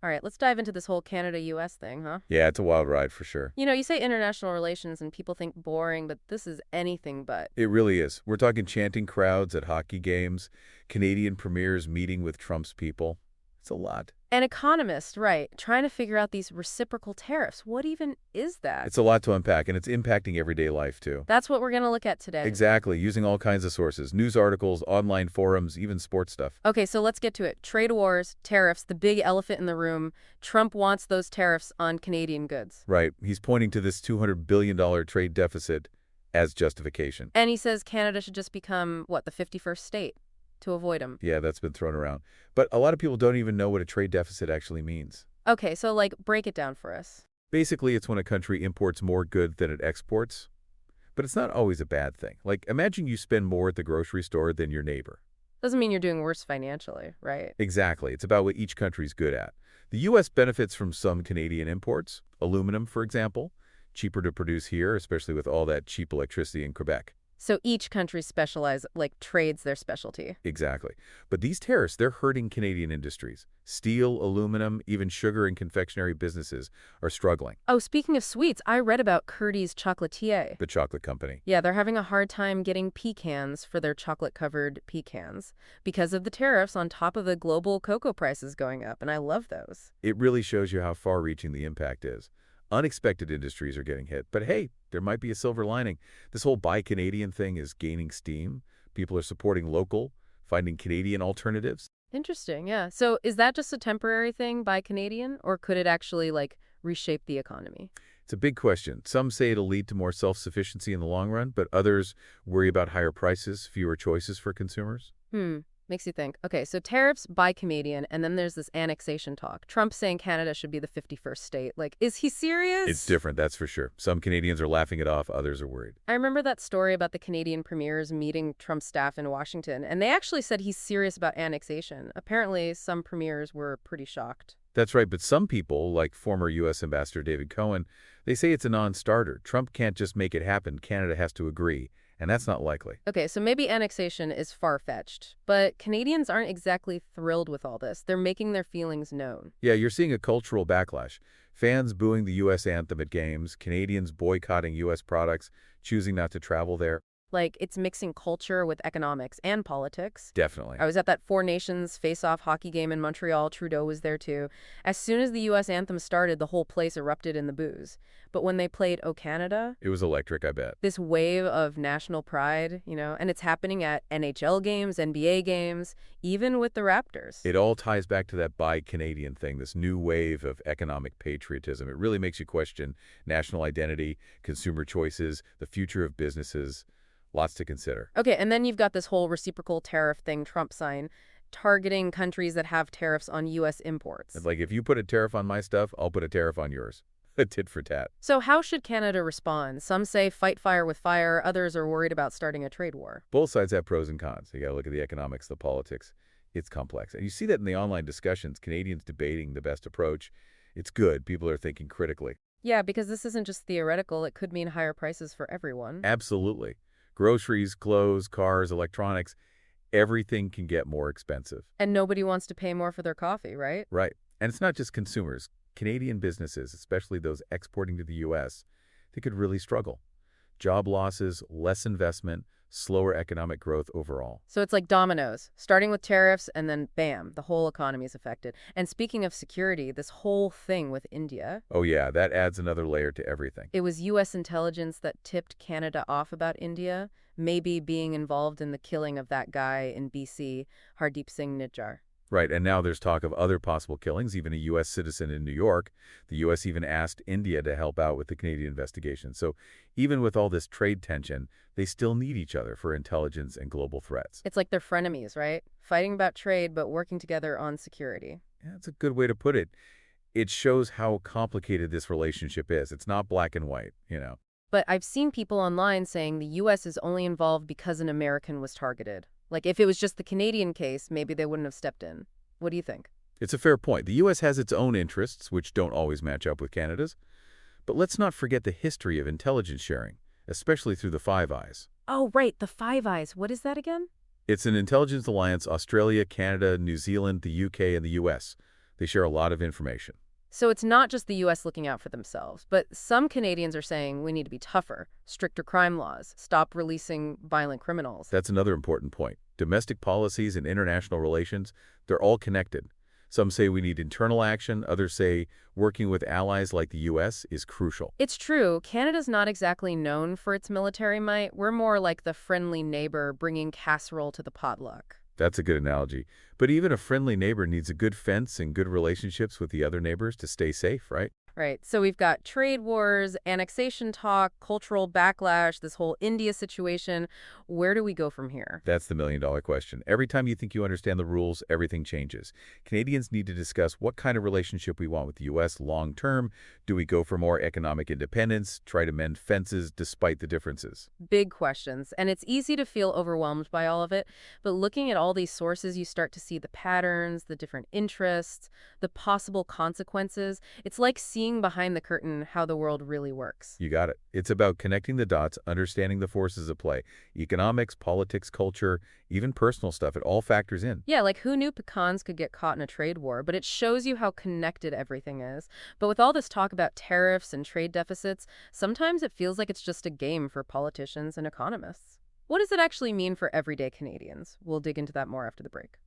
All right, let's dive into this whole Canada-US thing, huh? Yeah, it's a wild ride for sure. You say international relations and people think boring, but this is anything but. It really is. We're talking chanting crowds at hockey games, Canadian premiers meeting with Trump's people. It's a lot. An economist, right, trying to figure out these reciprocal tariffs. What even is that? It's a lot to unpack, and it's impacting everyday life, too. That's what we're going to look at today. Exactly, using all kinds of sources, news articles, online forums, even sports stuff. Okay, so let's get to it. Trade wars, tariffs, the big elephant in the room. Trump wants those tariffs on Canadian goods. Right, he's pointing to this $200 billion trade deficit as justification. And he says Canada should just become, what, the 51st state to avoid them. Yeah, that's been thrown around. But a lot of people don't even know what a trade deficit actually means. Okay, so break it down for us. Basically, it's when a country imports more goods than it exports. But it's not always a bad thing. Like, imagine you spend more at the grocery store than your neighbor. Doesn't mean you're doing worse financially, right? Exactly. It's about what each country's good at. The U.S. benefits from some Canadian imports, aluminum, for example, cheaper to produce here, especially with all that cheap electricity in Quebec. So each country trades their specialty. Exactly. But these tariffs, they're hurting Canadian industries. Steel, aluminum, even sugar and confectionery businesses are struggling. Oh, speaking of sweets, I read about Curdy's Chocolatier. The chocolate company. Yeah, they're having a hard time getting pecans for their chocolate-covered pecans because of the tariffs on top of the global cocoa prices going up, and I love those. It really shows you how far-reaching the impact is. Unexpected industries are getting hit, but hey, there might be a silver lining. This whole Buy Canadian thing is gaining steam. People are supporting local, finding Canadian alternatives. Interesting, yeah. So is that just a temporary thing by Canadian, or could it actually, reshape the economy? It's a big question. Some say it'll lead to more self-sufficiency in the long run, but others worry about higher prices, fewer choices for consumers. Makes you think. Okay, so tariffs by Canadian, and then there's this annexation talk. Trump saying Canada should be the 51st state. Is he serious? It's different, that's for sure. Some Canadians are laughing it off, others are worried. I remember that story about the Canadian premiers meeting Trump's staff in Washington, and they actually said he's serious about annexation. Apparently, some premiers were pretty shocked. That's right, but some people, like former U.S. Ambassador David Cohen, they say it's a non-starter. Trump can't just make it happen. Canada has to agree, and that's not likely. Okay, so maybe annexation is far-fetched, but Canadians aren't exactly thrilled with all this. They're making their feelings known. Yeah, you're seeing a cultural backlash. Fans booing the U.S. anthem at games, Canadians boycotting U.S. products, choosing not to travel there. It's mixing culture with economics and politics. Definitely. I was at that Four Nations face-off hockey game in Montreal. Trudeau was there too. As soon as the U.S. anthem started, the whole place erupted in the boos. But when they played O Canada, It was electric, I bet. this wave of national pride, and it's happening at NHL games, NBA games, even with the Raptors. It all ties back to that Buy Canadian thing, this new wave of economic patriotism. It really makes you question national identity, consumer choices, the future of businesses. Lots to consider. Okay, and then you've got this whole reciprocal tariff thing Trump signed, targeting countries that have tariffs on U.S. imports. It's like, if you put a tariff on my stuff, I'll put a tariff on yours. A tit for tat. So how should Canada respond? Some say fight fire with fire. Others are worried about starting a trade war. Both sides have pros and cons. You got to look at the economics, the politics. It's complex. And you see that in the online discussions, Canadians debating the best approach. It's good. People are thinking critically. Yeah, because this isn't just theoretical. It could mean higher prices for everyone. Absolutely. Groceries, clothes, cars, electronics, everything can get more expensive. And nobody wants to pay more for their coffee, right? Right. And it's not just consumers. Canadian businesses, especially those exporting to the U.S., they could really struggle. Job losses, less investment, slower economic growth overall. So it's like dominoes, starting with tariffs and then bam, the whole economy is affected. And speaking of security, this whole thing with India, Oh yeah, that adds another layer to everything. it was U.S. intelligence that tipped Canada off about India, maybe being involved in the killing of that guy in B.C., Hardeep Singh Nijjar. Right, and now there's talk of other possible killings, even a U.S. citizen in New York. The U.S. even asked India to help out with the Canadian investigation. So even with all this trade tension, they still need each other for intelligence and global threats. It's like they're frenemies, right? Fighting about trade, but working together on security. Yeah, that's a good way to put it. It shows how complicated this relationship is. It's not black and white. But I've seen people online saying the U.S. is only involved because an American was targeted. If it was just the Canadian case, maybe they wouldn't have stepped in. What do you think? It's a fair point. The U.S. has its own interests, which don't always match up with Canada's. But let's not forget the history of intelligence sharing, especially through the Five Eyes. Oh, right, the Five Eyes. What is that again? It's an intelligence alliance: Australia, Canada, New Zealand, the UK, and the U.S. They share a lot of information. So it's not just the U.S. looking out for themselves, but some Canadians are saying we need to be tougher, stricter crime laws, stop releasing violent criminals. That's another important point. Domestic policies and international relations, they're all connected. Some say we need internal action. Others say working with allies like the U.S. is crucial. It's true, Canada's not exactly known for its military might. We're more like the friendly neighbor bringing casserole to the potluck. That's a good analogy. But even a friendly neighbor needs a good fence and good relationships with the other neighbors to stay safe, right? Right. So we've got trade wars, annexation talk, cultural backlash, this whole India situation. Where do we go from here? That's the million-dollar question. Every time you think you understand the rules, everything changes. Canadians need to discuss what kind of relationship we want with the U.S. long term. Do we go for more economic independence, try to mend fences despite the differences? Big questions. And it's easy to feel overwhelmed by all of it. But looking at all these sources, you start to see the patterns, the different interests, the possible consequences. It's like seeing behind the curtain how the world really works. You got it. It's about connecting the dots, understanding the forces at play. Economics, politics, culture, even personal stuff, it all factors in. Yeah, like who knew pecans could get caught in a trade war, but it shows you how connected everything is. But with all this talk about tariffs and trade deficits, sometimes it feels like it's just a game for politicians and economists. What does it actually mean for everyday Canadians? We'll dig into that more after the break.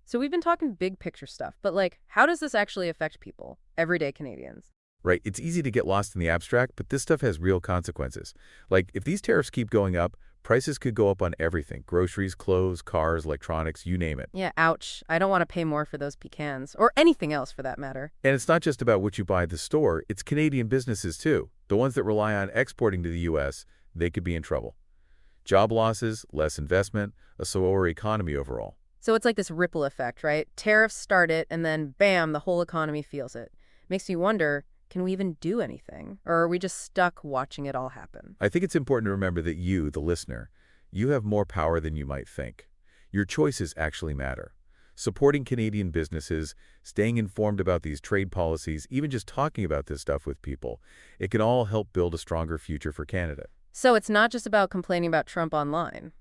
So we've been talking big picture stuff, but how does this actually affect people, everyday Canadians? Right, it's easy to get lost in the abstract, but this stuff has real consequences. Like, if these tariffs keep going up, prices could go up on everything. Groceries, clothes, cars, electronics, you name it. Yeah, ouch. I don't want to pay more for those pecans, or anything else for that matter. And it's not just about what you buy at the store, it's Canadian businesses too. The ones that rely on exporting to the U.S., they could be in trouble. Job losses, less investment, a slower economy overall. So it's like this ripple effect, right? Tariffs start it, and then bam, the whole economy feels it. Makes me wonder, can we even do anything? Or are we just stuck watching it all happen? I think it's important to remember that you, the listener, you have more power than you might think. Your choices actually matter. Supporting Canadian businesses, staying informed about these trade policies, even just talking about this stuff with people, it can all help build a stronger future for Canada. So it's not just about complaining about Trump online.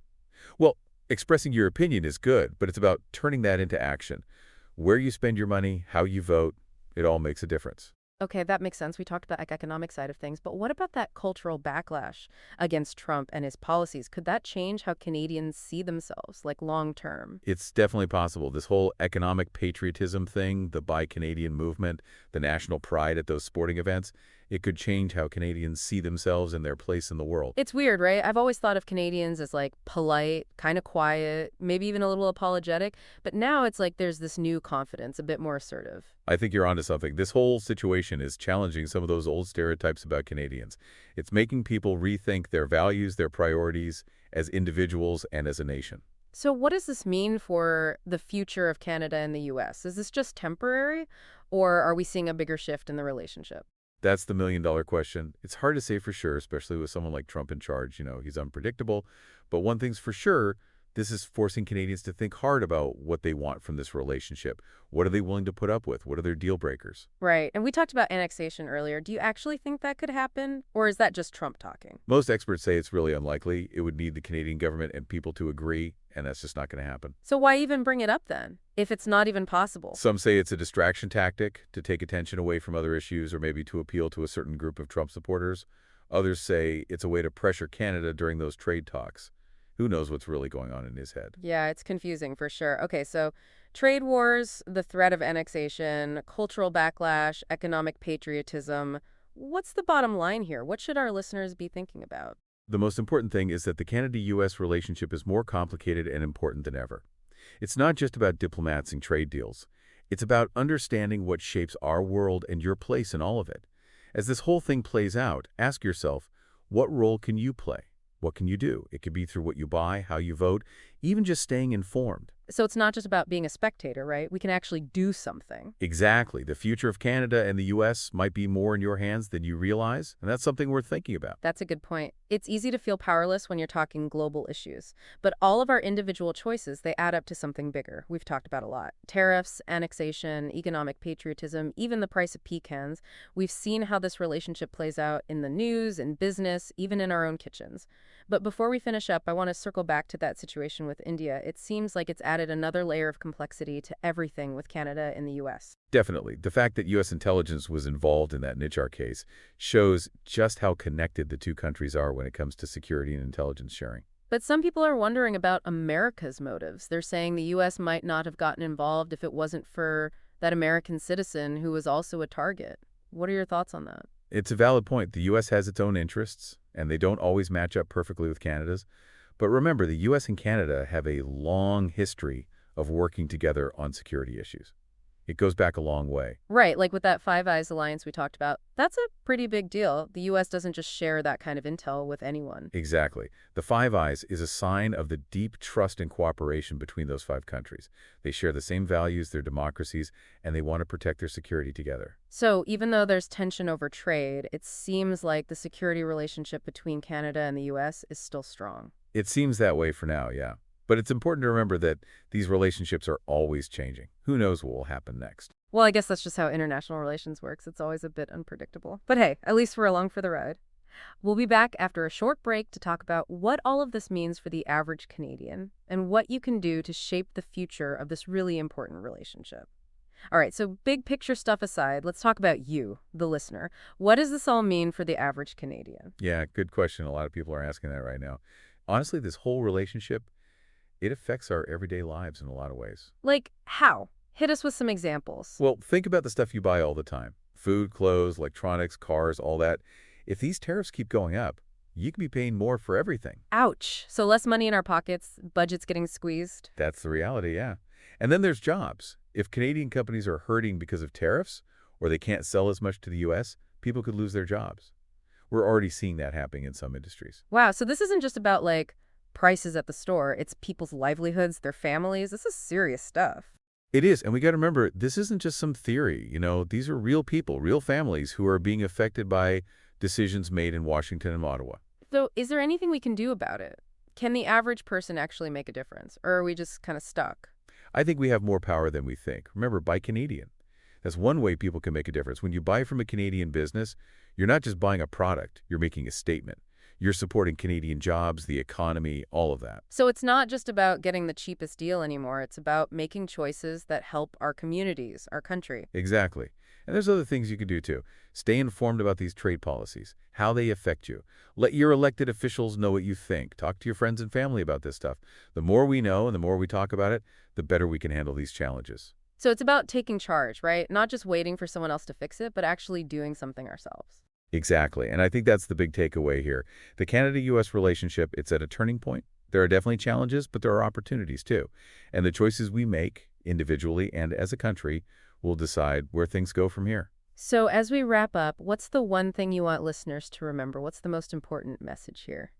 Well, expressing your opinion is good, but it's about turning that into action. Where you spend your money, how you vote, it all makes a difference. Okay, that makes sense. We talked about the economic side of things, but what about that cultural backlash against Trump and his policies? Could that change how Canadians see themselves, long term? It's definitely possible. This whole economic patriotism thing, the Buy Canadian movement, the national pride at those sporting events, it could change how Canadians see themselves and their place in the world. It's weird, right? I've always thought of Canadians as polite, kind of quiet, maybe even a little apologetic, but now it's like there's this new confidence, a bit more assertive. I think you're onto something. This whole situation is challenging some of those old stereotypes about Canadians. It's making people rethink their values, their priorities as individuals and as a nation. So what does this mean for the future of Canada and the U.S.? Is this just temporary, or are we seeing a bigger shift in the relationship? That's the million-dollar question. It's hard to say for sure, especially with someone like Trump in charge. He's unpredictable. But one thing's for sure, this is forcing Canadians to think hard about what they want from this relationship. What are they willing to put up with? What are their deal breakers? Right. And we talked about annexation earlier. Do you actually think that could happen? Or is that just Trump talking? Most experts say it's really unlikely. It would need the Canadian government and people to agree, and that's just not going to happen. So why even bring it up then, if it's not even possible? Some say it's a distraction tactic to take attention away from other issues or maybe to appeal to a certain group of Trump supporters. Others say it's a way to pressure Canada during those trade talks. Who knows what's really going on in his head? Yeah, it's confusing for sure. Okay, so trade wars, the threat of annexation, cultural backlash, economic patriotism. What's the bottom line here? What should our listeners be thinking about? The most important thing is that the Canada-U.S. relationship is more complicated and important than ever. It's not just about diplomats and trade deals. It's about understanding what shapes our world and your place in all of it. As this whole thing plays out, ask yourself, what role can you play? What can you do? It could be through what you buy, how you vote, even just staying informed. So it's not just about being a spectator, right? We can actually do something. Exactly. The future of Canada and the U.S. might be more in your hands than you realize, and that's something worth thinking about. That's a good point. It's easy to feel powerless when you're talking global issues, but all of our individual choices, they add up to something bigger. We've talked about a lot. Tariffs, annexation, economic patriotism, even the price of pecans. We've seen how this relationship plays out in the news, in business, even in our own kitchens. But before we finish up, I want to circle back to that situation with India. It seems like it's added added another layer of complexity to everything with Canada and the U.S. Definitely. The fact that U.S. intelligence was involved in that Nichar case shows just how connected the two countries are when it comes to security and intelligence sharing. But some people are wondering about America's motives. They're saying the U.S. might not have gotten involved if it wasn't for that American citizen who was also a target. What are your thoughts on that? It's a valid point. The U.S. has its own interests, and they don't always match up perfectly with Canada's. But remember, the U.S. and Canada have a long history of working together on security issues. It goes back a long way. Right, like with that Five Eyes alliance we talked about. That's a pretty big deal. The U.S. doesn't just share that kind of intel with anyone. Exactly. The Five Eyes is a sign of the deep trust and cooperation between those five countries. They share the same values, their democracies, and they want to protect their security together. So even though there's tension over trade, it seems like the security relationship between Canada and the U.S. is still strong. It seems that way for now, yeah. But it's important to remember that these relationships are always changing. Who knows what will happen next? Well, I guess that's just how international relations works. It's always a bit unpredictable. But hey, at least we're along for the ride. We'll be back after a short break to talk about what all of this means for the average Canadian and what you can do to shape the future of this really important relationship. All right, so big picture stuff aside, let's talk about you, the listener. What does this all mean for the average Canadian? Yeah, good question. A lot of people are asking that right now. Honestly, this whole relationship, it affects our everyday lives in a lot of ways. Like, how? Hit us with some examples. Well, think about the stuff you buy all the time. Food, clothes, electronics, cars, all that. If these tariffs keep going up, you could be paying more for everything. Ouch. So less money in our pockets, budgets getting squeezed. That's the reality, yeah. And then there's jobs. If Canadian companies are hurting because of tariffs, or they can't sell as much to the U.S., people could lose their jobs. We're already seeing that happening in some industries. Wow, so this isn't just about, like, prices at the store. It's people's livelihoods, their families. This is serious stuff. It is, and we got to remember, this isn't just some theory. These are real people, real families who are being affected by decisions made in Washington and Ottawa. So is there anything we can do about it? Can the average person actually make a difference, or are we just kind of stuck? I think we have more power than we think. Remember, buy Canadian. That's one way people can make a difference. When you buy from a Canadian business, you're not just buying a product, you're making a statement. You're supporting Canadian jobs, the economy, all of that. So it's not just about getting the cheapest deal anymore. It's about making choices that help our communities, our country. Exactly. And there's other things you can do too. Stay informed about these trade policies, how they affect you. Let your elected officials know what you think. Talk to your friends and family about this stuff. The more we know and the more we talk about it, the better we can handle these challenges. So it's about taking charge, right? Not just waiting for someone else to fix it, but actually doing something ourselves. Exactly. And I think that's the big takeaway here. The Canada-U.S. relationship, it's at a turning point. There are definitely challenges, but there are opportunities too. And the choices we make individually and as a country will decide where things go from here. So as we wrap up, what's the one thing you want listeners to remember? What's the most important message here?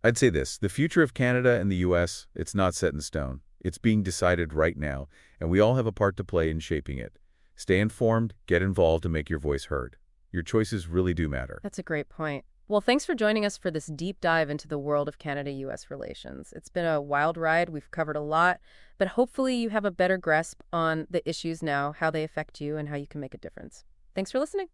I'd say this, the future of Canada and the U.S., it's not set in stone. It's being decided right now, and we all have a part to play in shaping it. Stay informed, get involved, and make your voice heard. Your choices really do matter. That's a great point. Well, thanks for joining us for this deep dive into the world of Canada-U.S. relations. It's been a wild ride. We've covered a lot, but hopefully you have a better grasp on the issues now, how they affect you, and how you can make a difference. Thanks for listening.